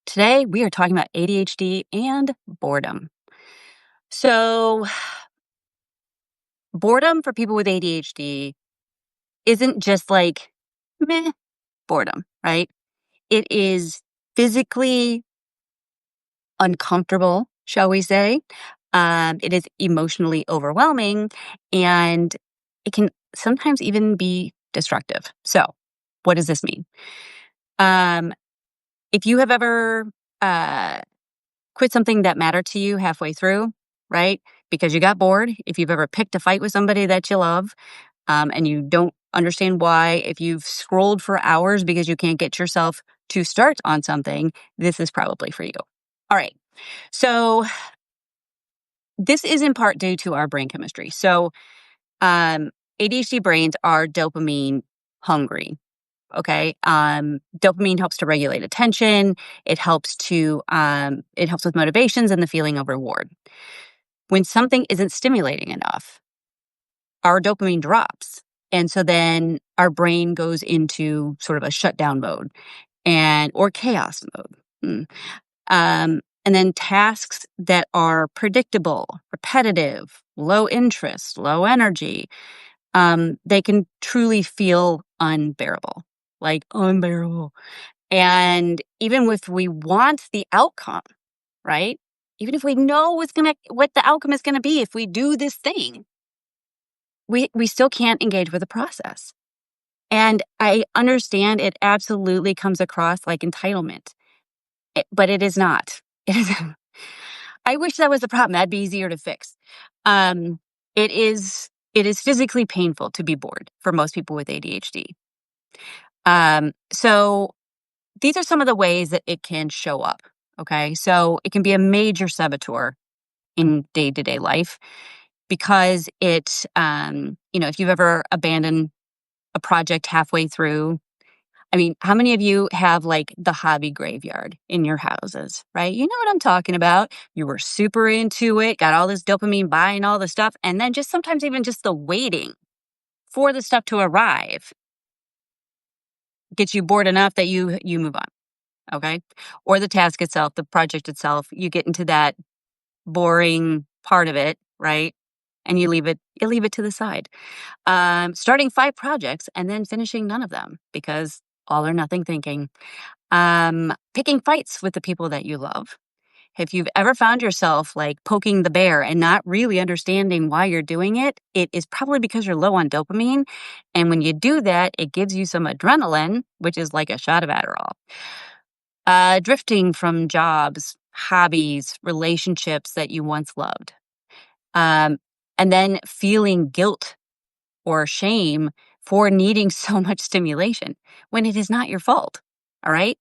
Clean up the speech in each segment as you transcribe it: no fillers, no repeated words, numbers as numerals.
Today, we are talking about ADHD and boredom. So, boredom for people with ADHD isn't just like meh boredom, right? It is physically uncomfortable, shall we say. It is emotionally overwhelming and it can sometimes even be destructive. So, what does this mean? Um, if you have ever uh, quit something that mattered to you halfway through, right? Because you got bored. If you've ever picked a fight with somebody that you love, and you don't understand why, if you've scrolled for hours because you can't get yourself to start on something, this is probably for you. All right. So, this is in part due to our brain chemistry. So, um, ADHD brains are dopamine hungry. Okay. Dopamine helps to regulate attention. It helps with motivations and the feeling of reward. When something isn't stimulating enough, our dopamine drops. And so then our brain goes into sort of a shutdown mode or chaos mode. Mm. And then tasks that are predictable, repetitive, low interest, low energy, they can truly feel unbearable, like unbearable. And even if we want the outcome, right? Even if we know what the outcome is gonna be if we do this thing, we still can't engage with the process. And I understand it absolutely comes across like entitlement, but it is not. It is I wish that was the problem, that'd be easier to fix. Um, it is physically painful to be bored for most people with ADHD. So these are some of the ways that it can show up, okay? So it can be a major saboteur in day-to-day life because if you've ever abandoned a project halfway through. I mean, how many of you have like the hobby graveyard in your houses, right? You know what I'm talking about. You were super into it, got all this dopamine buying all the stuff, and then just sometimes even just the waiting for the stuff to arrive gets you bored enough that you move on, okay? Or the task itself, the project itself, you get into that boring part of it, right? And you leave it to the side. Starting 5 projects and then finishing none of them because all or nothing thinking. Picking fights with the people that you love. If you've ever found yourself like poking the bear and not really understanding why you're doing it, it is probably because you're low on dopamine. And when you do that, it gives you some adrenaline, which is like a shot of Adderall. Drifting from jobs, hobbies, relationships that you once loved. Um, and then feeling guilt or shame for needing so much stimulation when it is not your fault. All right.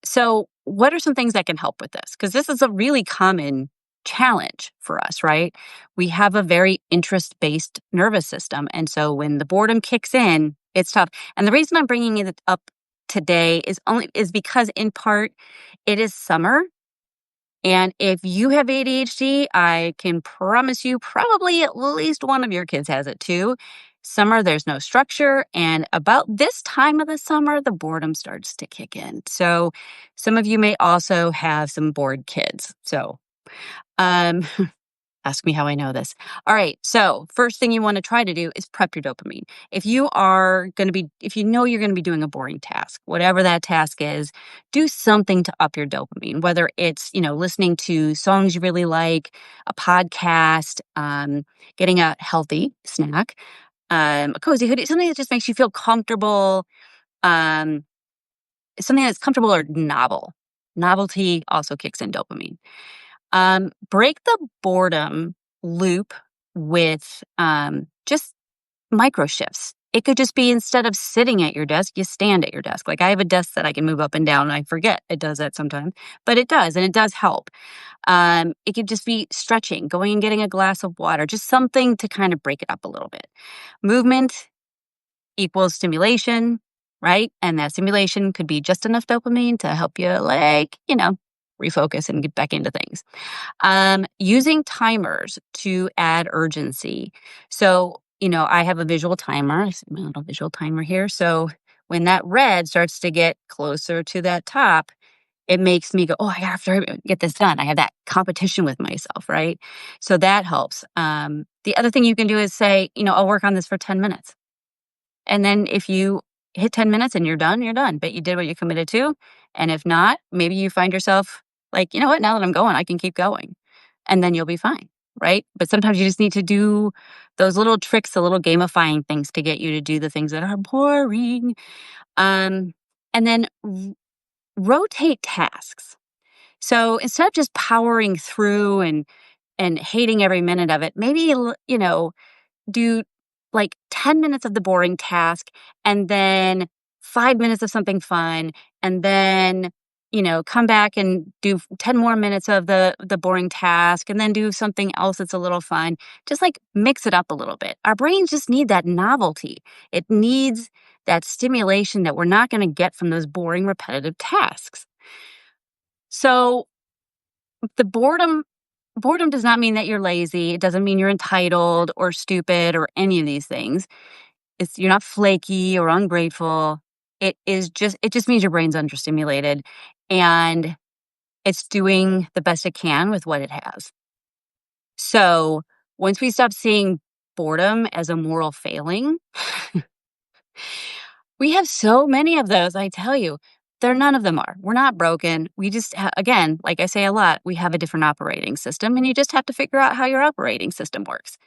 So, what are some things that can help with this? Because this is a really common challenge for us, right? We have a very interest based nervous system. And so, when the boredom kicks in, it's tough. And the reason I'm bringing it up today is because, in part, it is summer. And if you have ADHD, I can promise you probably at least one of your kids has it too. Summer, there's no structure. And about this time of the summer, the boredom starts to kick in. So some of you may also have some bored kids. So um, ask me how I know this. All right. So, first thing you want to try to do is prep your dopamine. If you know you're going to be doing a boring task, whatever that task is, do something to up your dopamine, whether it's, listening to songs you really like, a podcast, getting a healthy snack, a cozy hoodie, something that just makes you feel comfortable, um, something that's comfortable or novel. Novelty also kicks in dopamine. Break the boredom loop with just micro shifts. It could just be instead of sitting at your desk, you stand at your desk. Like I have a desk that I can move up and down, and I forget it does that sometimes, but it does, and it does help. It could just be stretching, going and getting a glass of water, just something to kind of break it up a little bit. Movement equals stimulation, right? And that stimulation could be just enough dopamine to help you, refocus and get back into things. Using timers to add urgency. So, I have a visual timer. I see my little visual timer here. So when that red starts to get closer to that top, it makes me go, "Oh, I have to get this done." I have that competition with myself, right? So that helps. The other thing you can do is say, "I'll work on this for 10 minutes." And then if you hit 10 minutes and you're done, you're done. But you did what you committed to. And if not, maybe you find yourself like, "You know what? Now that I'm going, I can keep going." And then you'll be fine, right? But sometimes you just need to do those little tricks, the little gamifying things to get you to do the things that are boring. Um, and then rotate tasks. So instead of just powering through and hating every minute of it, maybe do like 10 minutes of the boring task and then 5 minutes of something fun and then come back and do 10 more minutes of the boring task and then do something else that's a little fun. Just like mix it up a little bit. Our brains just need that novelty. It needs that stimulation that we're not going to get from those boring repetitive tasks. So the boredom does not mean that you're lazy. It doesn't mean you're entitled or stupid or any of these things. You're not flaky or ungrateful. It just means your brain's understimulated and it's doing the best it can with what it has. So, once we stop seeing boredom as a moral failing, we have so many of those, I tell you. None of them are. We're not broken. We just, again, like I say a lot, we have a different operating system, and you just have to figure out how your operating system works.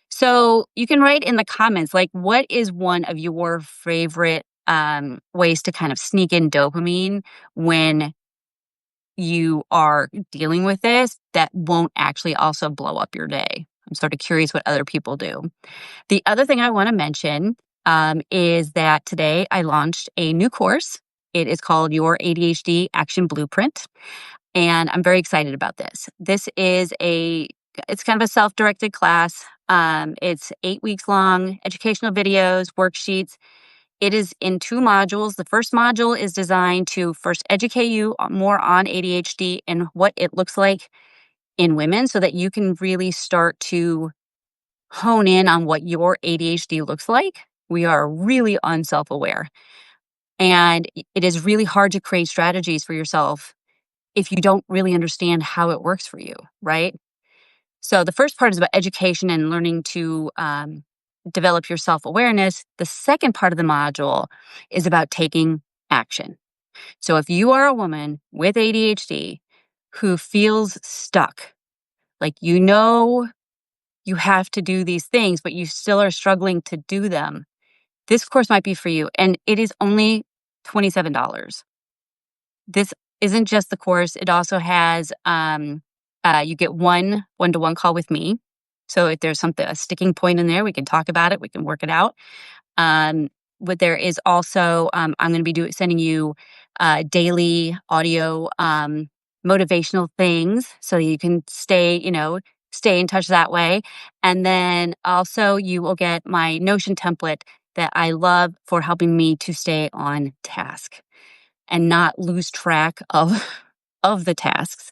So you can write in the comments, like, what is one of your favorite ways to kind of sneak in dopamine when you are dealing with this that won't actually also blow up your day? I'm sort of curious what other people do. The other thing I want to mention is that today I launched a new course. It is called Your ADHD Action Blueprint. And I'm very excited about this. It's kind of a self-directed class. It's 8 weeks long, educational videos, worksheets. It is in 2 modules. The first module is designed to first educate you more on ADHD and what it looks like in women so that you can really start to hone in on what your ADHD looks like. We are really unself-aware. And it is really hard to create strategies for yourself if you don't really understand how it works for you, right? So the first part is about education and learning to develop your self-awareness. The second part of the module is about taking action. So if you are a woman with ADHD who feels stuck, like you have to do these things, but you still are struggling to do them, this course might be for you. And it is only $27. This isn't just the course. It also has, you get one-to-one call with me. So if there's a sticking point in there, we can talk about it. We can work it out. Um, but there is also, I'm going to be sending you daily audio motivational things so you can stay in touch that way. And then also you will get my Notion template that I love for helping me to stay on task and not lose track of of the tasks.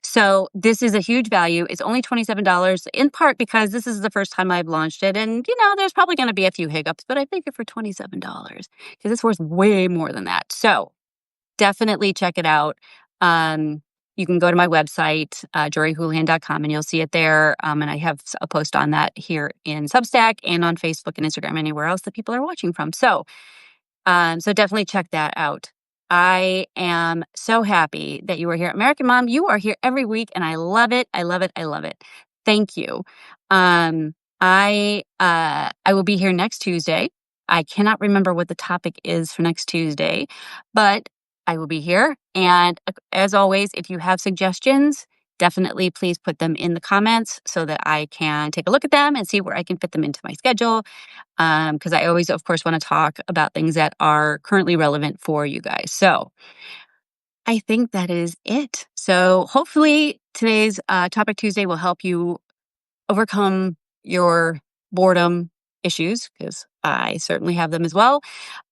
So this is a huge value. It's only $27 in part because this is the first time I've launched it. And, there's probably going to be a few hiccups, but I think it for $27 because it's worth way more than that. So definitely check it out. You can go to my website, joriehoulihan.com, and you'll see it there. And I have a post on that here in Substack and on Facebook and Instagram, anywhere else that people are watching from. So definitely check that out. I am so happy that you are here. American Mom, you are here every week, and I love it. I love it. I love it. Thank you. I will be here next Tuesday. I cannot remember what the topic is for next Tuesday, but I will be here. And as always, if you have suggestions, definitely please put them in the comments so that I can take a look at them and see where I can fit them into my schedule. Because I always, of course, want to talk about things that are currently relevant for you guys. So I think that is it. So hopefully today's Topic Tuesday will help you overcome your boredom issues, because I certainly have them as well.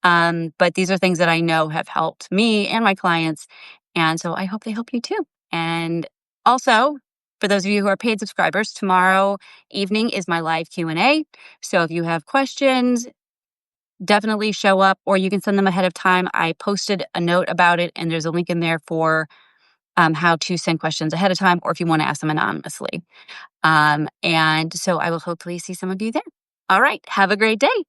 But these are things that I know have helped me and my clients. And so I hope they help you too. And also, for those of you who are paid subscribers, tomorrow evening is my live Q&A. So if you have questions, definitely show up, or you can send them ahead of time. I posted a note about it, and there's a link in there for how to send questions ahead of time, or if you want to ask them anonymously. And so I will hopefully see some of you there. All right. Have a great day.